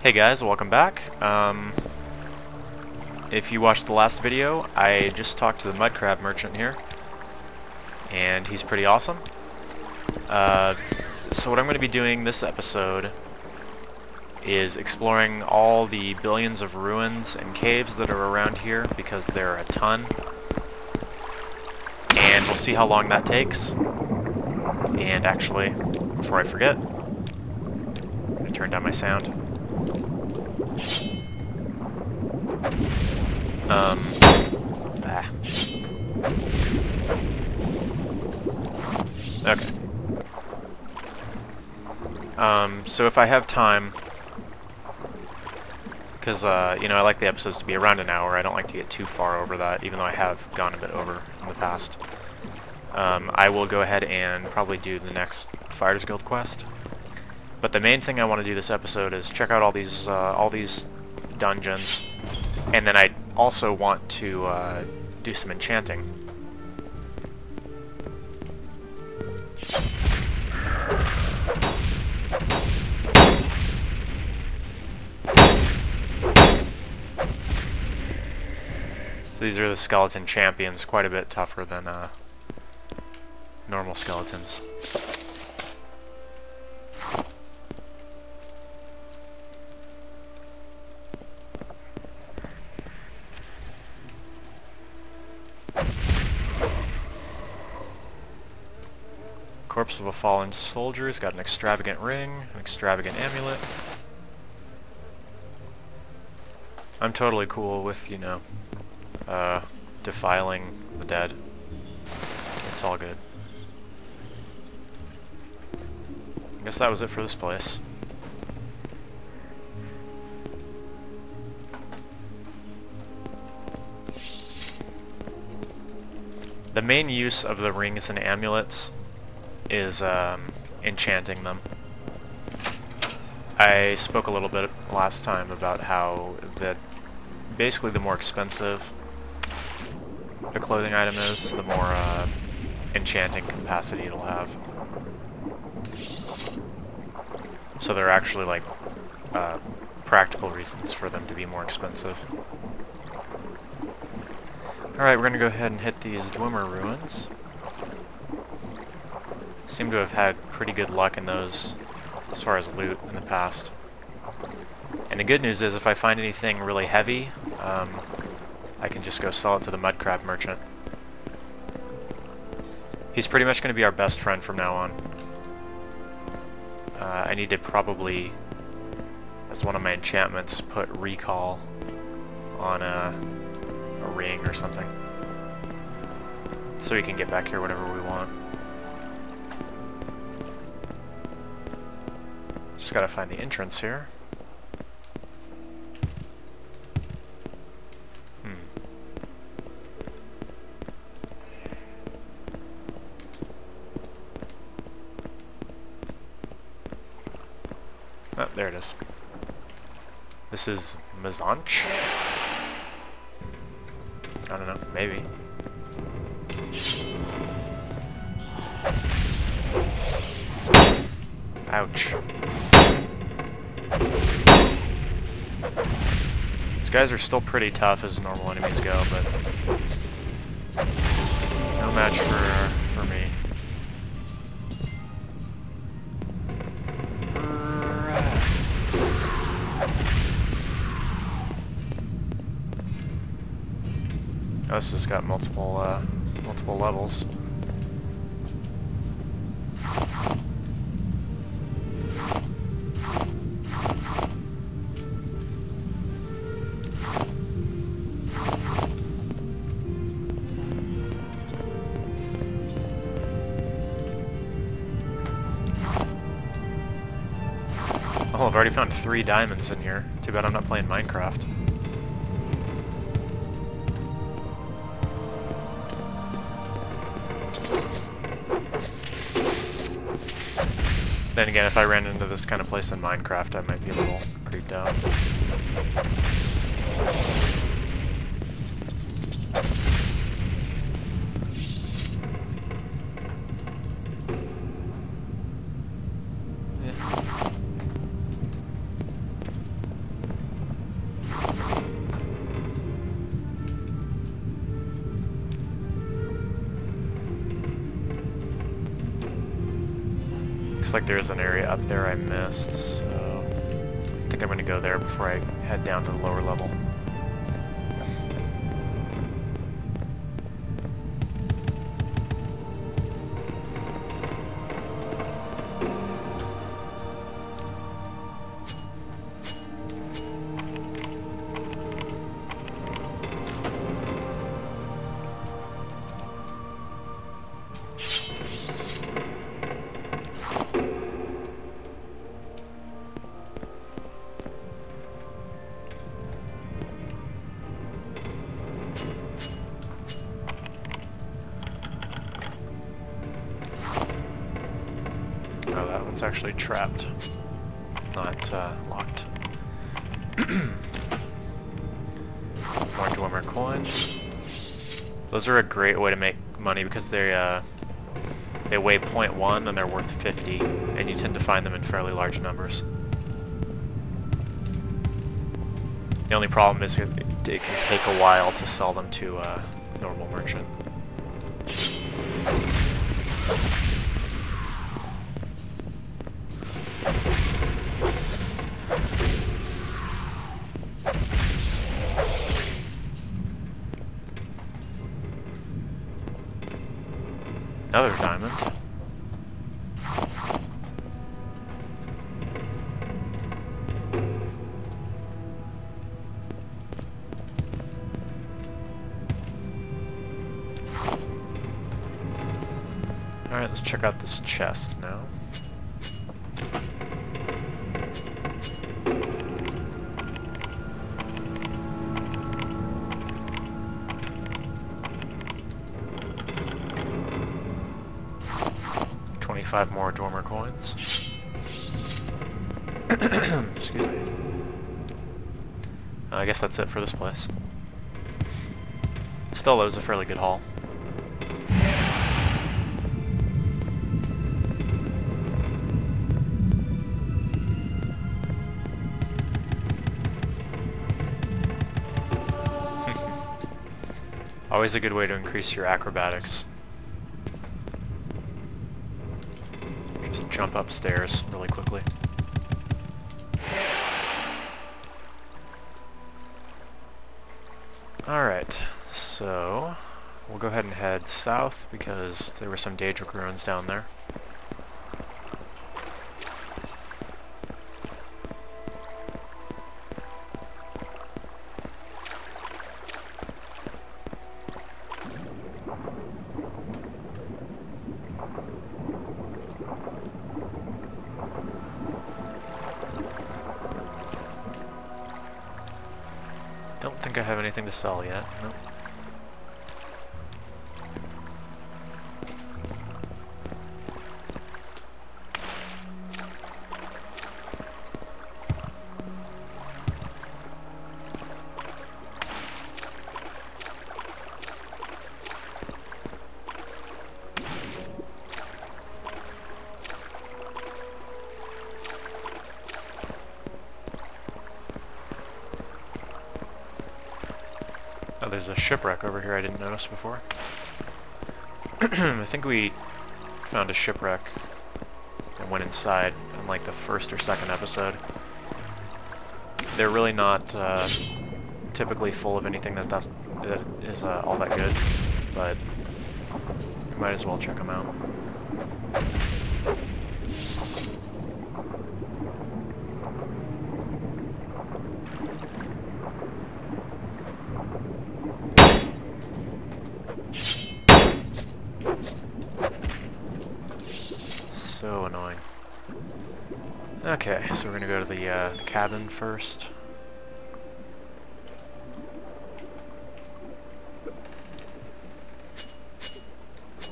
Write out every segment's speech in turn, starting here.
Hey guys, welcome back. If you watched the last video, I just talked to the mud crab merchant here, and he's pretty awesome. So what I'm going to be doing this episode is exploring all the billions of ruins and caves that are around here, because there are a ton. And we'll see how long that takes. And actually, before I forget, I'm going to turn down my sound. Okay. So if I have time, because, I like the episodes to be around an hour, I don't like to get too far over that, even though I have gone a bit over in the past. I will go ahead and probably do the next Fighters Guild quest. But the main thing I want to do this episode is check out all these dungeons, and then I also want to do some enchanting. So these are the skeleton champions, quite a bit tougher than normal skeletons. Corpse of a fallen soldier. He's got an extravagant ring, an extravagant amulet. I'm totally cool with, defiling the dead. It's all good. I guess that was it for this place. The main use of the rings and amulets is enchanting them. I spoke a little bit last time about how that basically the more expensive the clothing item is, the more enchanting capacity it'll have. So there are actually like practical reasons for them to be more expensive. Alright, we're gonna go ahead and hit these Dwemer ruins. Seem to have had pretty good luck in those as far as loot in the past. And the good news is if I find anything really heavy, I can just go sell it to the mud crab merchant. He's pretty much going to be our best friend from now on. I need to probably, as one of my enchantments, put recall on a ring or something, so we can get back here whenever we want. Just gotta find the entrance here. Oh, there it is. This is Mazanch? I don't know, maybe. Ouch. These guys are still pretty tough as normal enemies go, but no match for me. Oh, this has got multiple levels. Oh, I've already found 3 diamonds in here. Too bad I'm not playing Minecraft. Then again, if I ran into this kind of place in Minecraft, I might be a little creeped out. Looks like there's an area up there I missed, so I think I'm going to go there before I head down to the lower level. Oh, that one's actually trapped, not locked. More Dwemer coins. Those are a great way to make money because they weigh 0.1 and they're worth 50, and you tend to find them in fairly large numbers. The only problem is it can take a while to sell them to a normal merchant. Another diamond. Alright, let's check out this chest now. Five more Dwemer coins. Excuse me. I guess that's it for this place. Still, that was a fairly good haul. Always a good way to increase your acrobatics. Jump upstairs really quickly. Alright, so we'll go ahead and head south because there were some Daedric ruins down there. Don't think I have anything to sell yet. Nope. Oh, there's a shipwreck over here I didn't notice before. I think we found a shipwreck and went inside in like the first or second episode. They're really not typically full of anything that is all that good, but you might as well check them out. So annoying. Okay, so we're gonna go to the cabin first.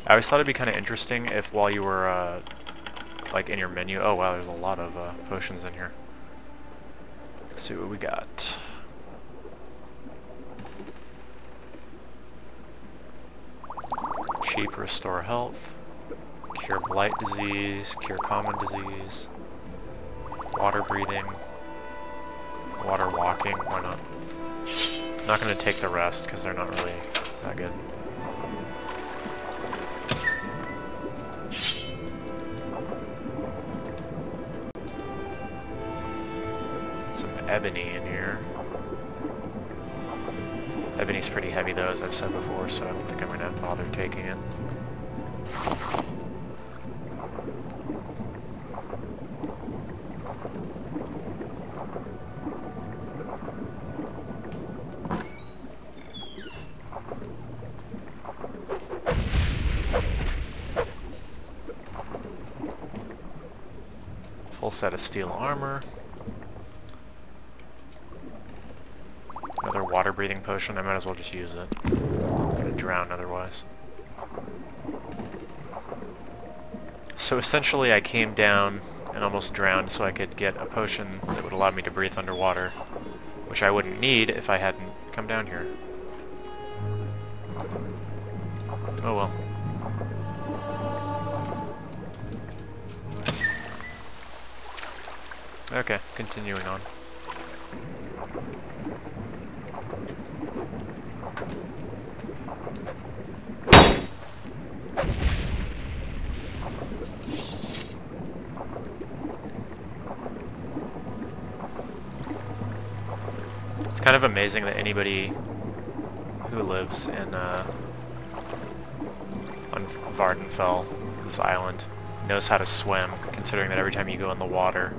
I always thought it'd be kind of interesting if while you were like in your menu. Oh wow, there's a lot of potions in here. Let's see what we got. Cheap restore health. Cure blight disease, cure common disease, water breathing, water walking, why not? I'm not going to take the rest because they're not really that good. some ebony in here. Ebony's pretty heavy though, as I've said before, so I don't think I'm going to bother taking it. Full set of steel armor. Another water-breathing potion. I might as well just use it. I'm gonna drown otherwise. So essentially I came down and almost drowned so I could get a potion that would allow me to breathe underwater, which I wouldn't need if I hadn't come down here. Oh well. Okay, continuing on. It's kind of amazing that anybody who lives in on Vardenfell, this island, knows how to swim, considering that every time you go in the water,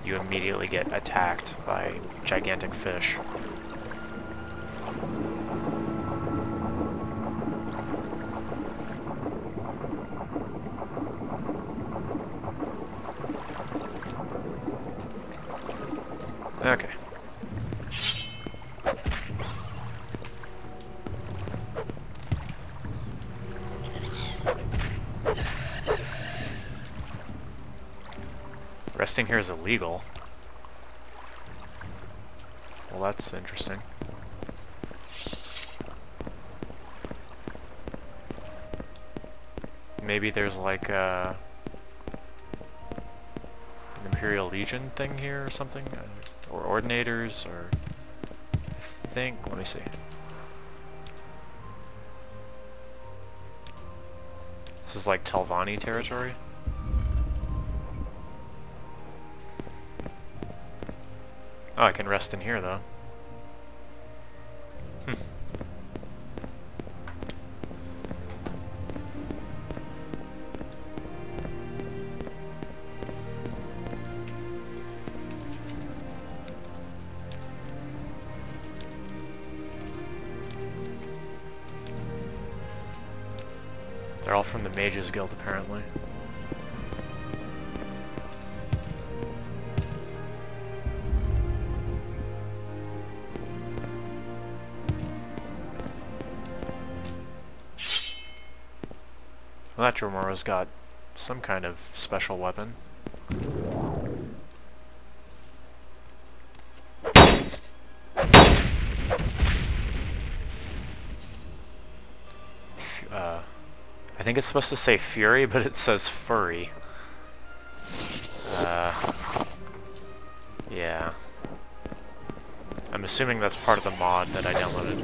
you immediately get attacked by gigantic fish. Okay. Resting here is illegal. Well, that's interesting. Maybe there's like an Imperial Legion thing here or something? Or Ordinators, or... I think... let me see. This is like Telvanni territory? Oh, I can rest in here, though. They're all from the Mages Guild, apparently. Well, that Dwemer's got some kind of special weapon. I think it's supposed to say Fury, but it says Furry. Yeah. I'm assuming that's part of the mod that I downloaded.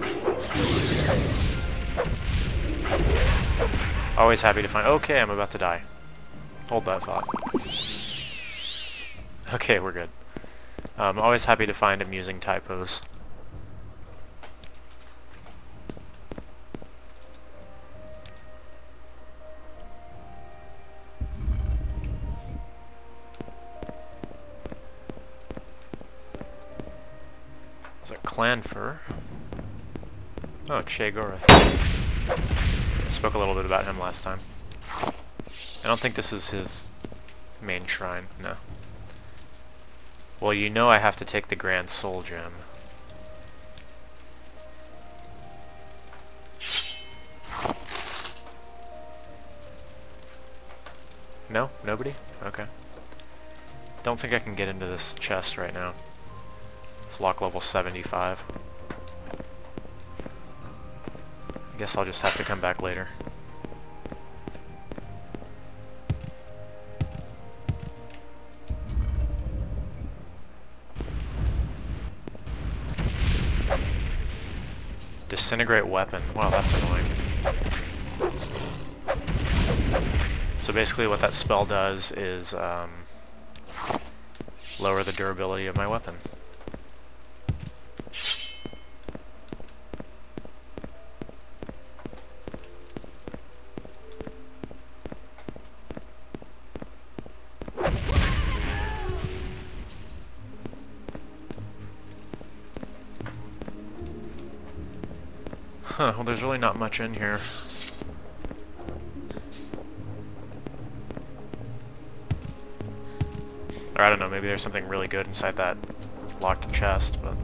Always happy to find... Okay, I'm about to die. Hold that thought. Okay, we're good. Always happy to find amusing typos. Is it Clanfer? Oh, Che Gorath. I spoke a little bit about him last time. I don't think this is his main shrine, no. Well, you know I have to take the Grand Soul Gem. No? Nobody? Okay. Don't think I can get into this chest right now. It's lock level 75. I guess I'll just have to come back later. Disintegrate weapon. Wow, that's annoying. So basically what that spell does is lower the durability of my weapon. Huh, well there's really not much in here. Or I don't know, maybe there's something really good inside that locked chest, but...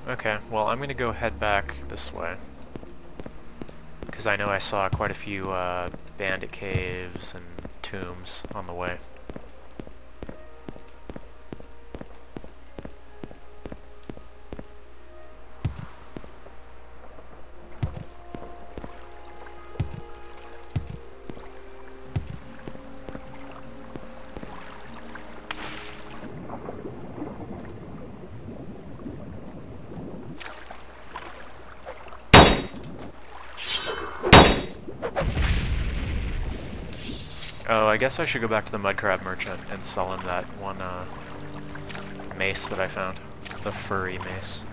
Okay, well I'm gonna go head back this way. Because I know I saw quite a few bandit caves and tombs on the way. Oh, I guess I should go back to the mudcrab merchant and sell him that one mace that I found. The furry mace.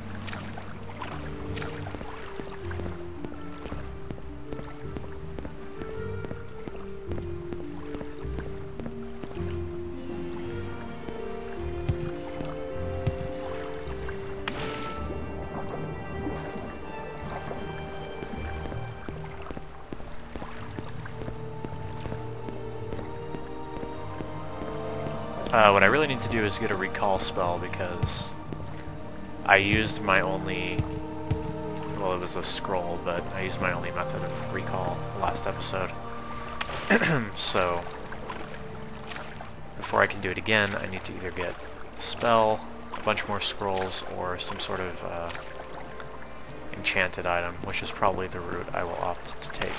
What I really need to do is get a recall spell because I used my only, well it was a scroll, but I used my only method of recall last episode. So before I can do it again, I need to either get a spell, a bunch more scrolls, or some sort of enchanted item, which is probably the route I will opt to take.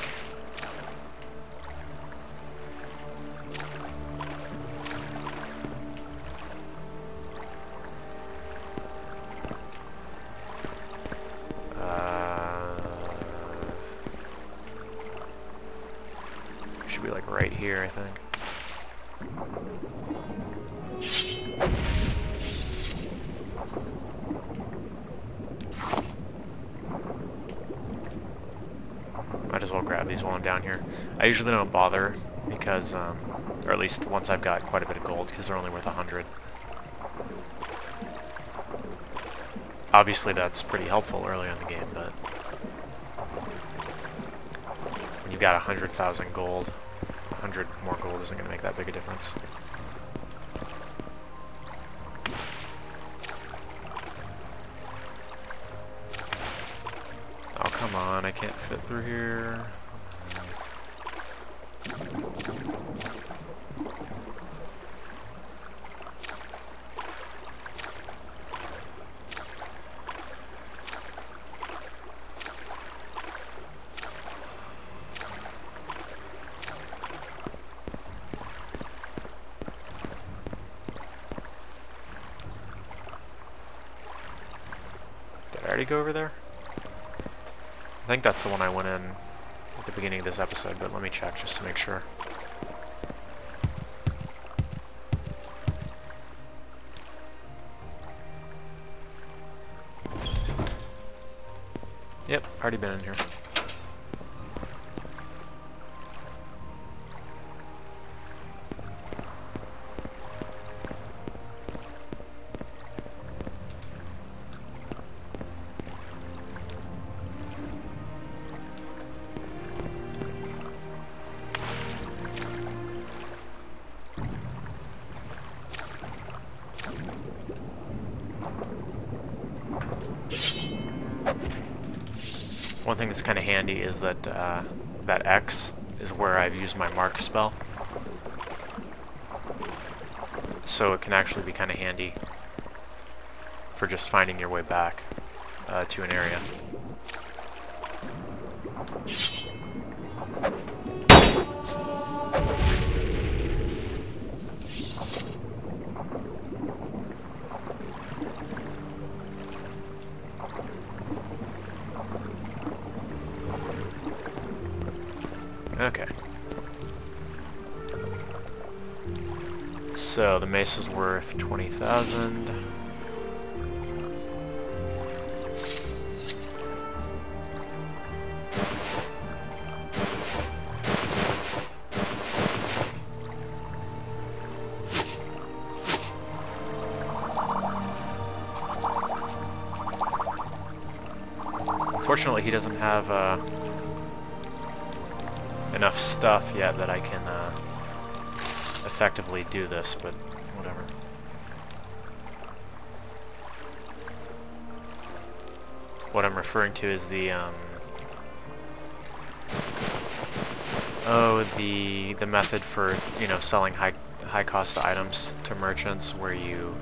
Should be like right here, I think. Might as well grab these while I'm down here. I usually don't bother because, or at least once I've got quite a bit of gold, because they're only worth 100. Obviously that's pretty helpful early in the game, but when you've got 100,000 gold, 100 more gold isn't going to make that big a difference. Oh, come on, I can't fit through here. Did I already go over there? I think that's the one I went in at the beginning of this episode, but let me check just to make sure. Yep, already been in here. One thing that's kind of handy is that that X is where I've used my mark spell, so it can actually be kind of handy for just finding your way back to an area. Okay. So the mace is worth 20,000. Unfortunately, he doesn't have enough stuff yet that I can effectively do this, but whatever. What I'm referring to is the the method for, you know, selling high cost items to merchants, where you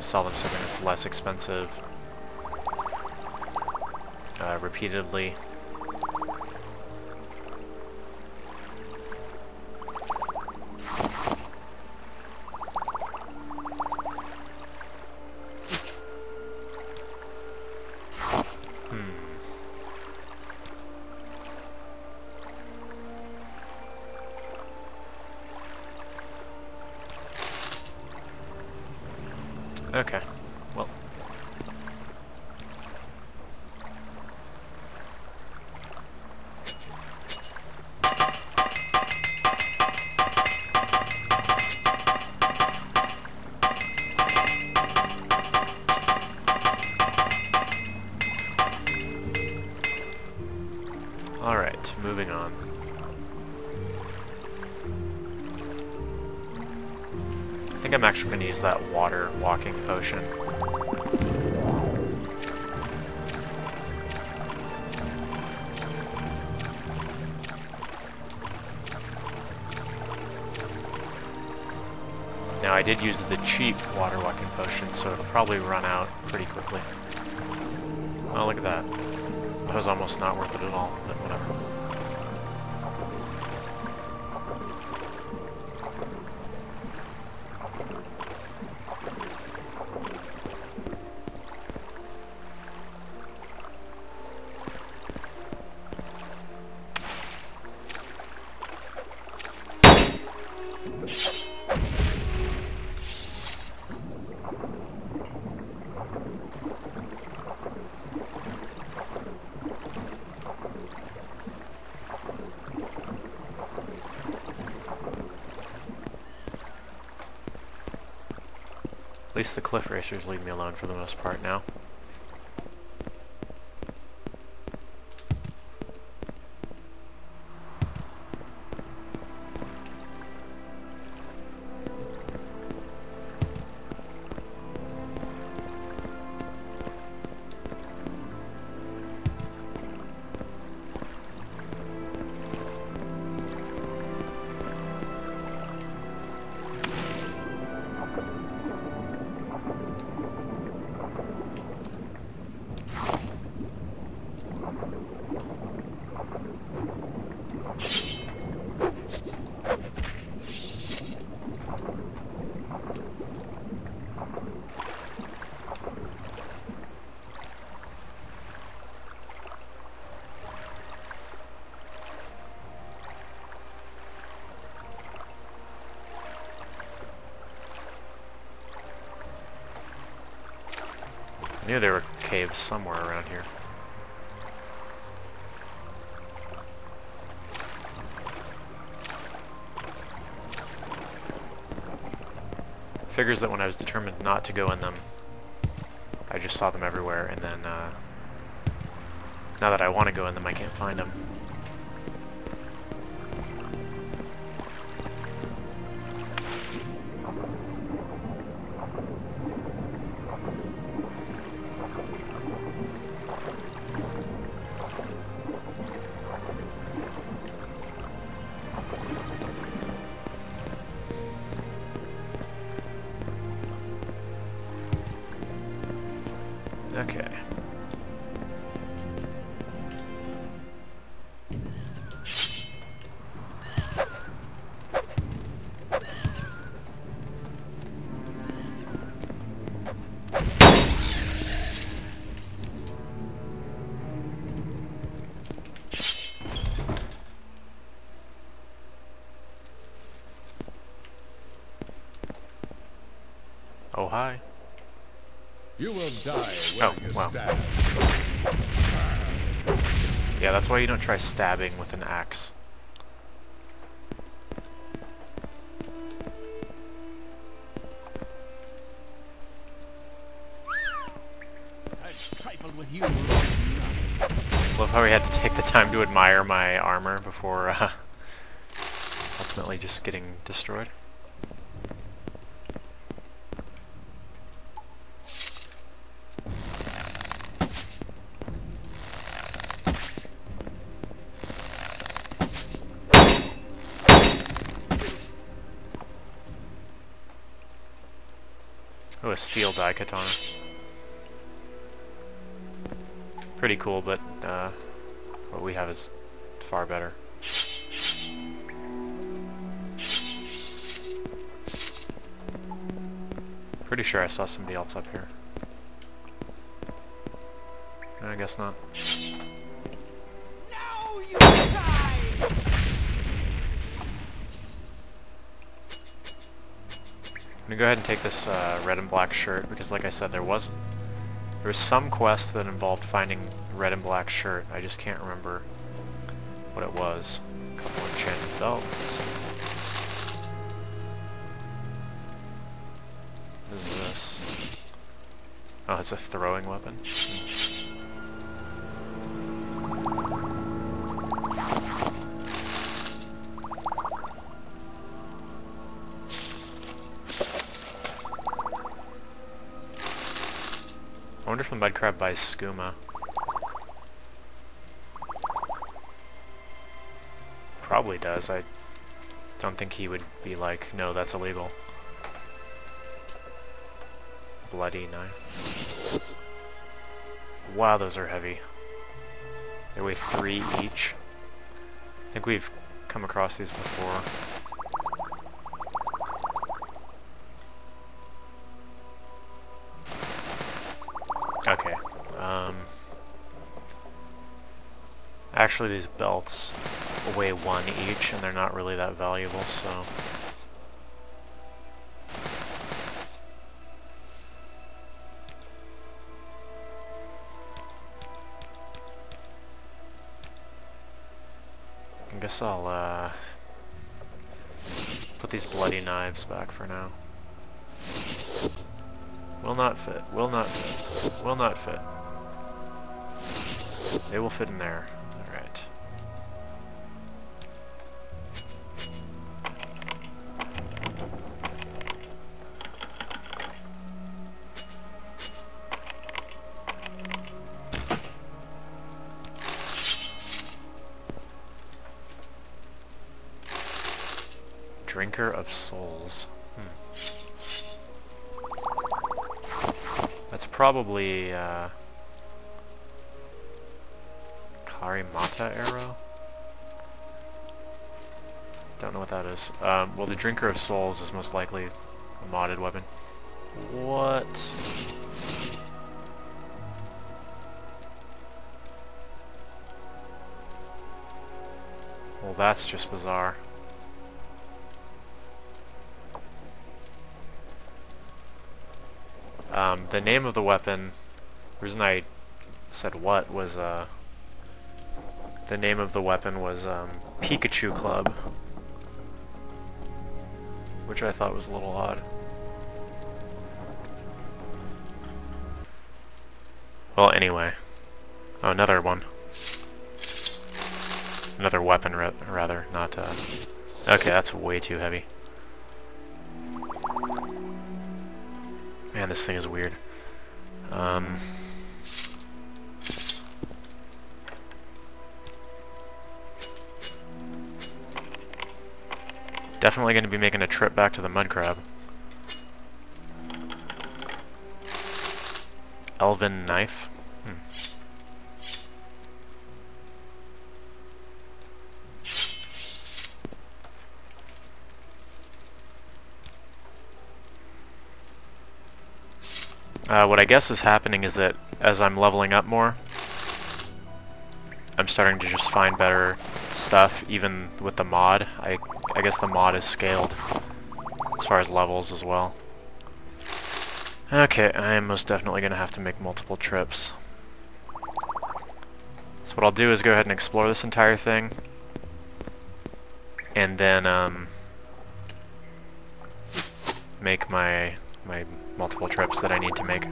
sell them something that's less expensive repeatedly. Okay, well. Alright, moving on. I think I'm actually going to use that water walking potion. Now I did use the cheap water walking potion, so it'll probably run out pretty quickly. Oh, look at that. That was almost not worth it at all, but whatever. At least the cliff racers leave me alone for the most part now. I knew there were caves somewhere around here. Figures that when I was determined not to go in them, I just saw them everywhere, and then now that I want to go in them, I can't find them. Okay. hi. You will die Oh, where you wow. stand. Yeah, that's why you don't try stabbing with an axe. I've trifled with you long enough. Love how we had to take the time to admire my armor before ultimately just getting destroyed. Oh, a steel die katana. Pretty cool, but what we have is far better. Pretty sure I saw somebody else up here. I guess not. Now you die! I'm gonna go ahead and take this red and black shirt because, like I said, there was some quest that involved finding red and black shirt. I just can't remember what it was. A couple enchanted belts. What is this? Oh, it's a throwing weapon. I wonder if the mud crab buys skooma. Probably does. I don't think he would be like, no, that's illegal. Bloody knife. Wow, those are heavy. They weigh 3 each. I think we've come across these before. Okay. Actually, these belts weigh 1 each, and they're not really that valuable, so... I guess I'll, put these bloody knives back for now. Will not fit. Will not fit. Will not fit. They will fit in there. Alright. Drinker of Souls. That's probably, Karimata arrow? Don't know what that is. Well, the Drinker of Souls is most likely a modded weapon. What? Well, that's just bizarre. The name of the weapon, the reason I said what was, the name of the weapon was, Pikachu Club, which I thought was a little odd. Well, anyway. Oh, another one. Another weapon, rather, not, okay, that's way too heavy. Man, this thing is weird. Definitely going to be making a trip back to the mud crab. Elven knife. What I guess is happening is that as I'm leveling up more, I'm starting to just find better stuff, even with the mod. I guess the mod is scaled as far as levels as well. Okay, I am most definitely going to have to make multiple trips. So what I'll do is go ahead and explore this entire thing, and then make my multiple trips that I need to make.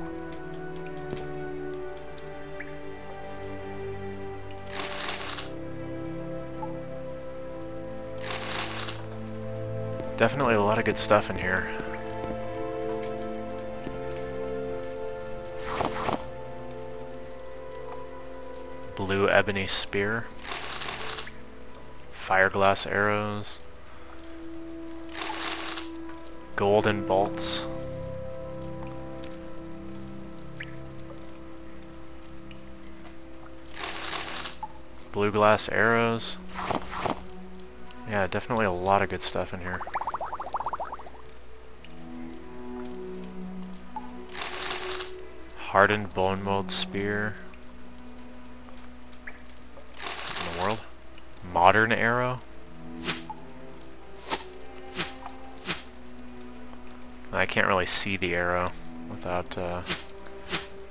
Definitely a lot of good stuff in here. Blue ebony spear. Fireglass arrows. Golden bolts. Blue glass arrows. Yeah, definitely a lot of good stuff in here. Hardened bone mold spear. What in the world? Modern arrow. I can't really see the arrow without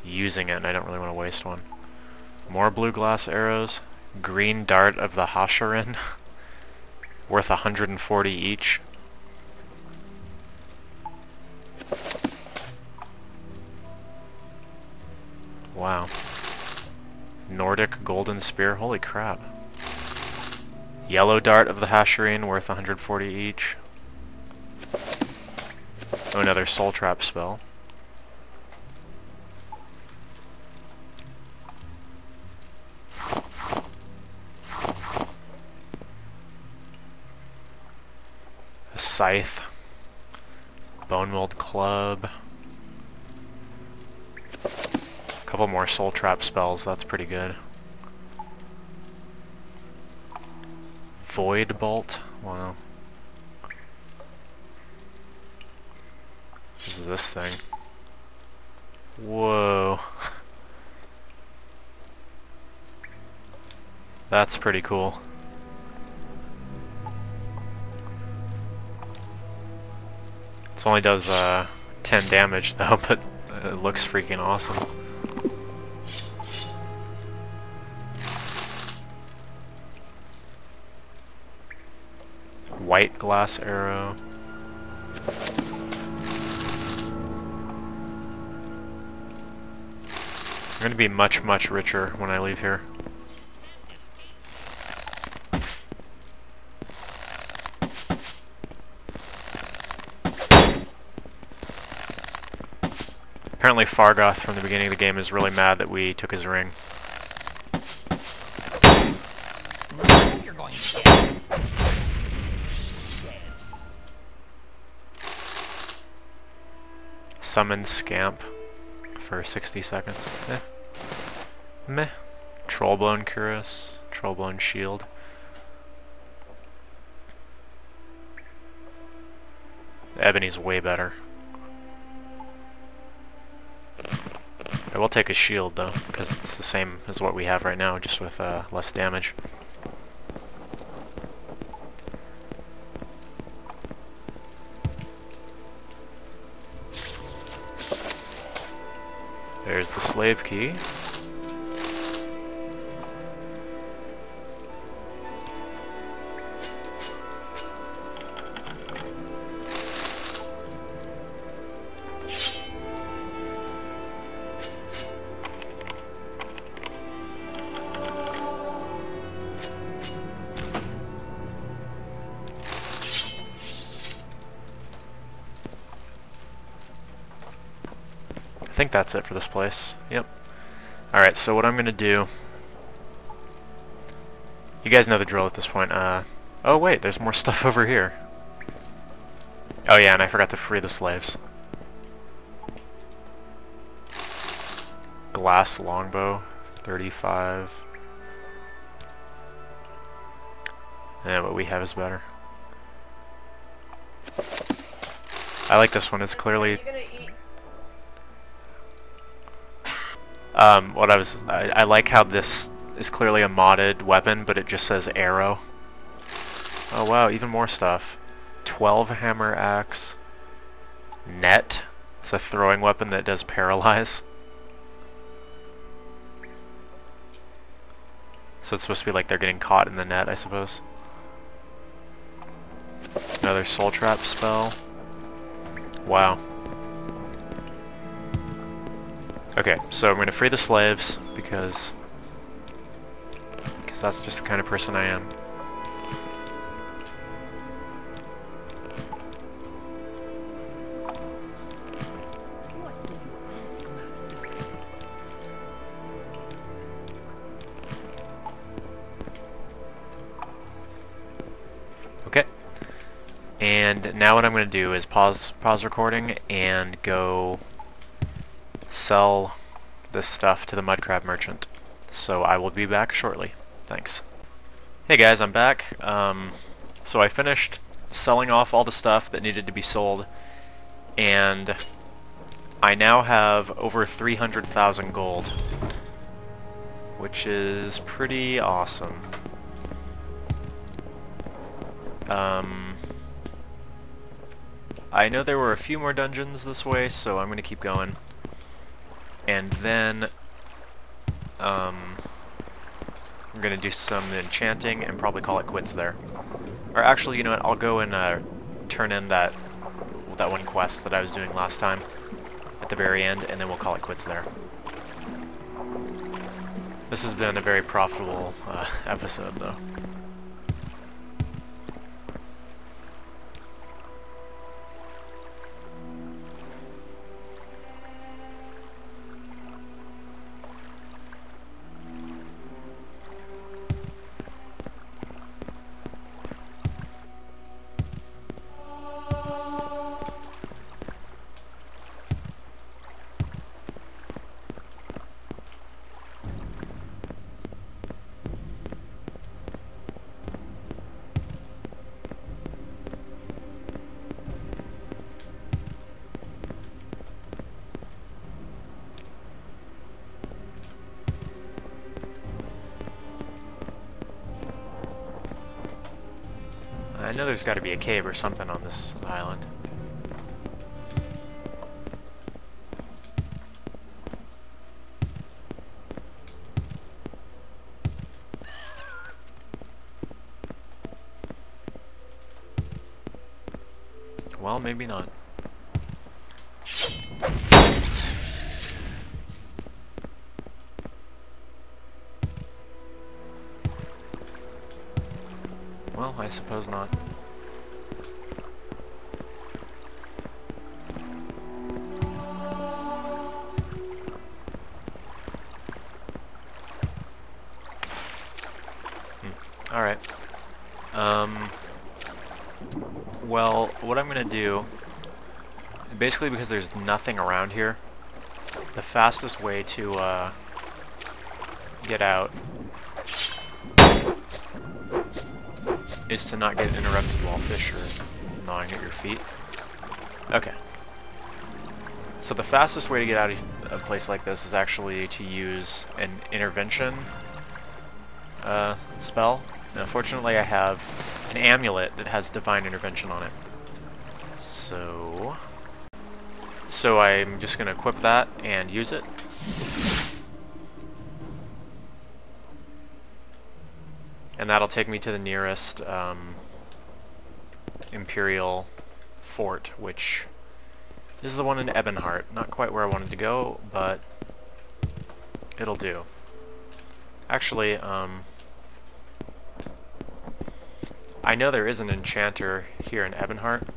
using it, and I don't really want to waste one. More blue glass arrows. Green dart of the Hasharin. Worth 140 each. Wow. Nordic golden spear. Holy crap. Yellow dart of the Hasharin, worth 140 each. Oh, another soul trap spell. A scythe. Bone mold club. Couple more soul trap spells, that's pretty good. Void bolt, wow. What is this thing? Whoa. That's pretty cool. This only does 10 damage though, but it looks freaking awesome. White glass arrow. I'm going to be much, much richer when I leave here. Apparently Fargoth from the beginning of the game is really mad that we took his ring. You're going to get Summon Scamp for 60 seconds. Eh. Meh. Trollbone Cuirass. Trollbone Shield. The Ebony's way better. I will take a shield though, because it's the same as what we have right now, just with less damage. There's the slave key. I think that's it for this place. Yep. Alright, so what I'm gonna do... You guys know the drill at this point. Oh wait, there's more stuff over here. Oh yeah, and I forgot to free the slaves. Glass longbow, 35. Yeah, what we have is better. I like this one, it's clearly... I like how this is clearly a modded weapon, but it just says arrow. Oh wow, even more stuff. 12 hammer axe. Net. It's a throwing weapon that does paralyze. So it's supposed to be like they're getting caught in the net, I suppose. Another soul trap spell. Wow. Okay, so I'm going to free the slaves because that's just the kind of person I am. What do you ask, Master? Okay. And now what I'm going to do is pause recording and go sell this stuff to the mud crab merchant. So I will be back shortly. Thanks. Hey guys, I'm back. So I finished selling off all the stuff that needed to be sold, and I now have over 300,000 gold, which is pretty awesome. I know there were a few more dungeons this way, so I'm going to keep going. And then I'm going to do some enchanting and probably call it quits there. Or actually, you know what, I'll go and turn in that one quest that I was doing last time at the very end, and then we'll call it quits there. This has been a very profitable episode, though. I know there's got to be a cave or something on this island. Well, maybe not. Well, I suppose not. Alright. Well, what I'm gonna do, basically because there's nothing around here, the fastest way to get out is to not get interrupted while fish are gnawing at your feet. Okay. So the fastest way to get out of a place like this is actually to use an intervention spell. Now, fortunately, I have an amulet that has divine intervention on it. So I'm just going to equip that and use it. And that'll take me to the nearest Imperial fort, which is the one in Ebonheart. Not quite where I wanted to go, but it'll do. Actually, I know there is an enchanter here in Ebonheart.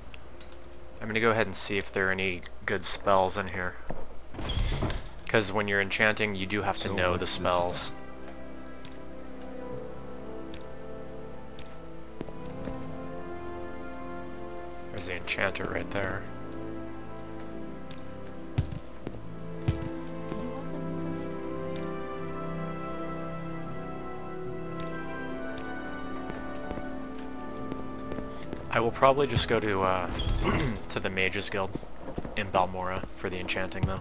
I'm going to go ahead and see if there are any good spells in here. Because when you're enchanting, you do have to know the spells. There's the enchanter right there. I will probably just go to to the Mages Guild in Balmora for the enchanting, though.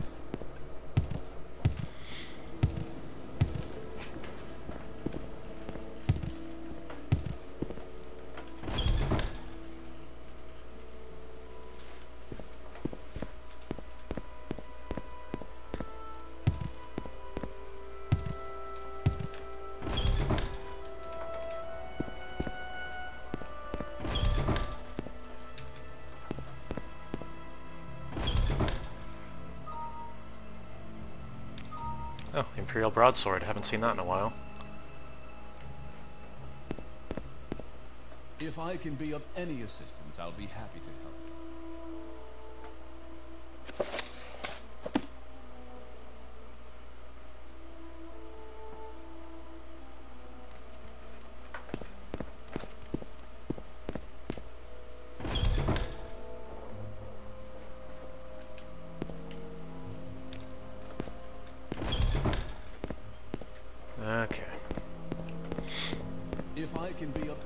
Imperial Broadsword. Haven't seen that in a while. If I can be of any assistance, I'll be happy to help. Okay. If I can be of...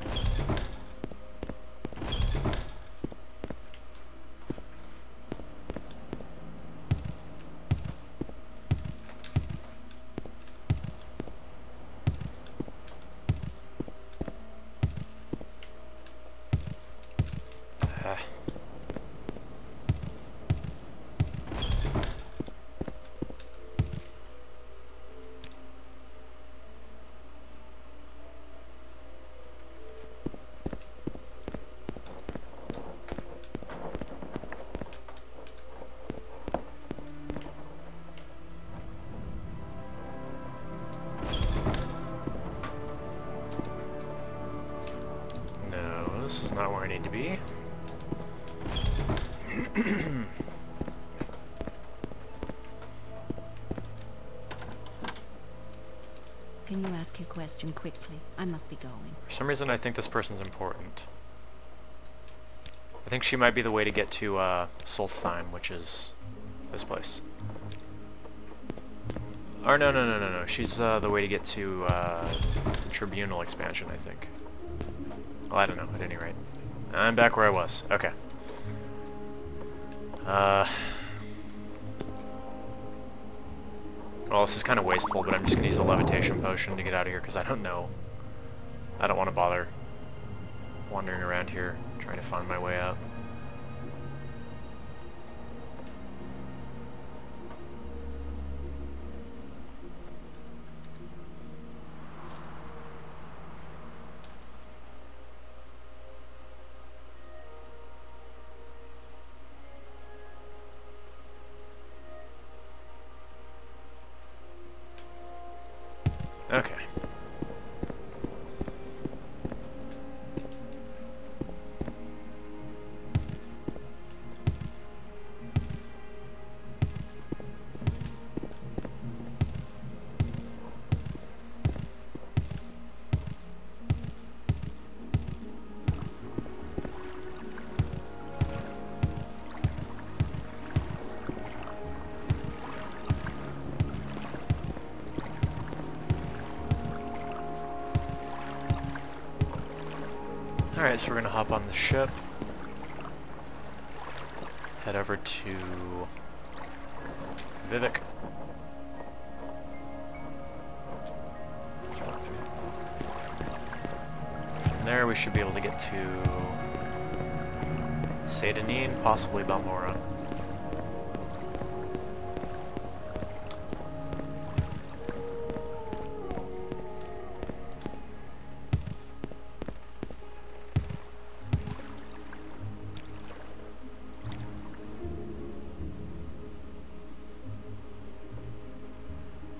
No, this is not where I need to be. Can you ask your question quickly? I must be going. For some reason I think this person's important. I think she might be the way to get to Solstheim, which is this place. Or no. She's the way to get to the Tribunal expansion, I think. Well, I don't know, at any rate. I'm back where I was. Okay. Well, this is kind of wasteful, but I'm just going to use a levitation potion to get out of here, because I don't know. I don't want to bother wandering around here, trying to find my way out. Okay. Alright, so we're gonna hop on the ship, head over to Vivek. From there we should be able to get to Seydanin, possibly Balmora.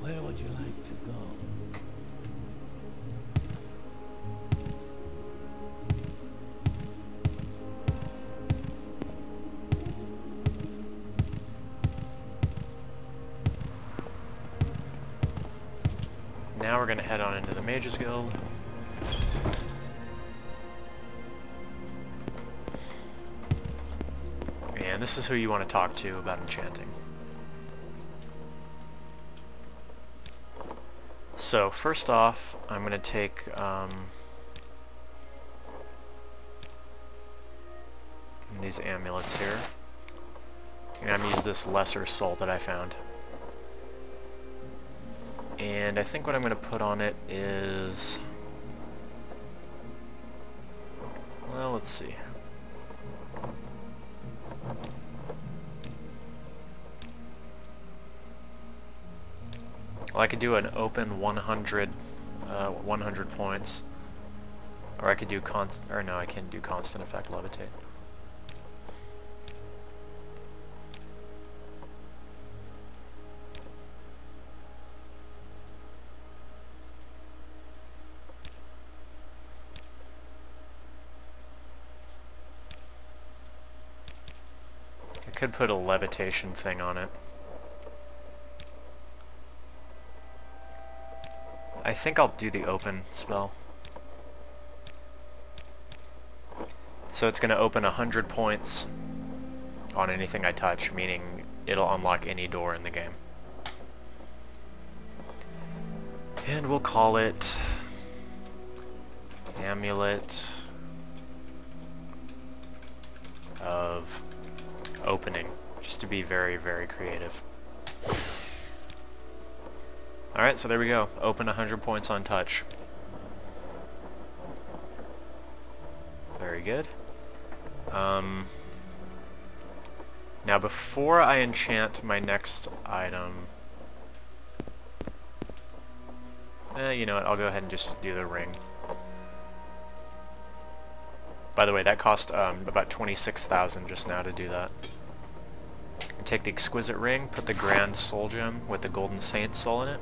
Where would you like to go? Now we're going to head on into the Mages Guild. And this is who you want to talk to about enchanting. So first off, I'm going to take these amulets here, and I'm going to use this lesser soul that I found. And I think what I'm going to put on it is, well, let's see. Well, I could do an open 100 points, or I could do I can do constant effect levitate. Could put a levitation thing on it. I think I'll do the open spell. So it's going to open 100 points on anything I touch, meaning it'll unlock any door in the game. And we'll call it Amulet of Opening, just to be very, very creative. Alright, so there we go. Open 100 points on touch. Very good. Now before I enchant my next item, you know what, I'll go ahead and just do the ring. By the way, that cost about 26,000 just now to do that. And take the exquisite ring, put the grand soul gem with the golden saint soul in it.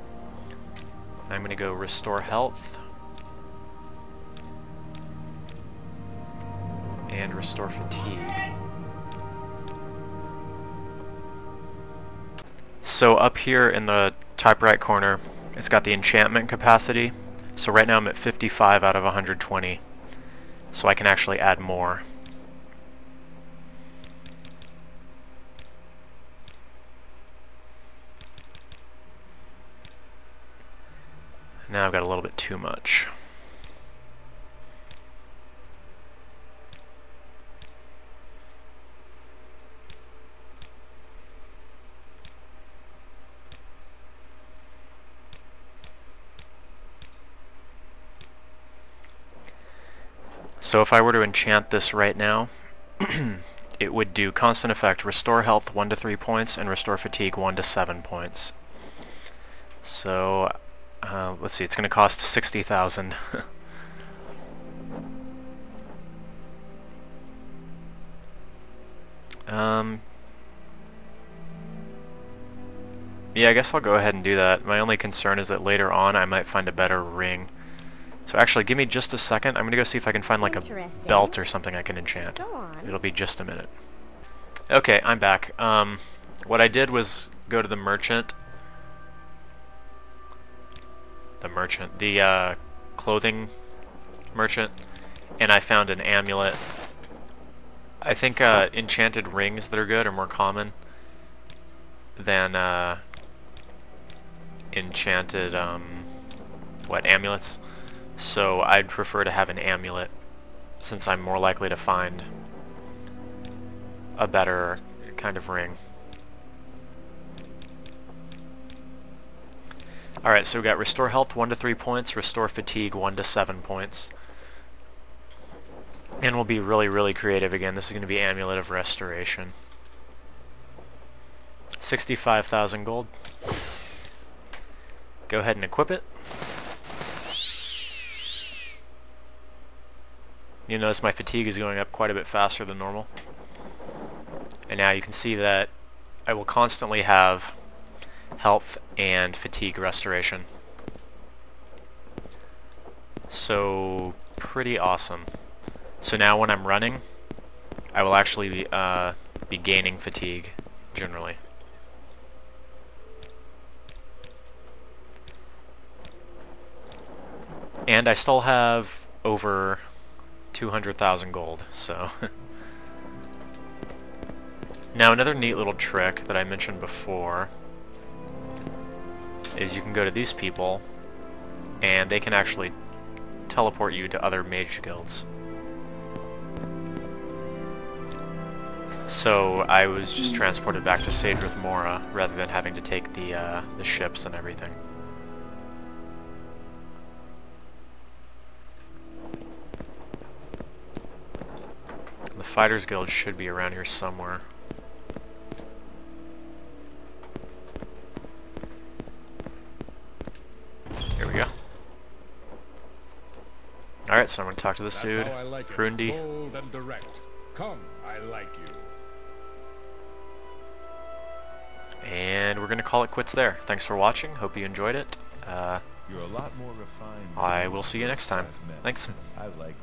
I'm going to go restore health. And restore fatigue. So up here in the top right corner, it's got the enchantment capacity. So right now I'm at 55 out of 120. So I can actually add more. Now I've got a little bit too much. So if I were to enchant this right now, it would do constant effect, restore health 1 to 3 points, and restore fatigue 1 to 7 points. So, let's see, it's going to cost 60,000. Yeah, I guess I'll go ahead and do that. My only concern is that later on I might find a better ring. So actually, give me just a second. I'm going to go see if I can find like a belt or something I can enchant. Go on. It'll be just a minute. Okay, I'm back. What I did was go to the merchant. The clothing merchant, and I found an amulet. I think enchanted rings that are good are more common than enchanted amulets. So I'd prefer to have an amulet, since I'm more likely to find a better kind of ring. Alright, so we got restore health 1 to 3 points, restore fatigue 1 to 7 points. And we'll be really, really creative again. This is going to be Amulet of Restoration. 65,000 gold. Go ahead and equip it. You notice my fatigue is going up quite a bit faster than normal. And now you can see that I will constantly have health and fatigue restoration. So, pretty awesome. So now when I'm running, I will actually be gaining fatigue, generally. And I still have over 200,000 gold, so... Now another neat little trick that I mentioned before is you can go to these people and they can actually teleport you to other mage guilds. So I was just transported back to Sadrith Mora rather than having to take the ships and everything. The Fighters Guild should be around here somewhere. Here we go. Alright, so I'm going to talk to this dude, Hrundi. Bold and direct. Come, I like you. And we're going to call it quits there. Thanks for watching. Hope you enjoyed it. You're a lot more refined. I will see you next time. I've met. Thanks. I like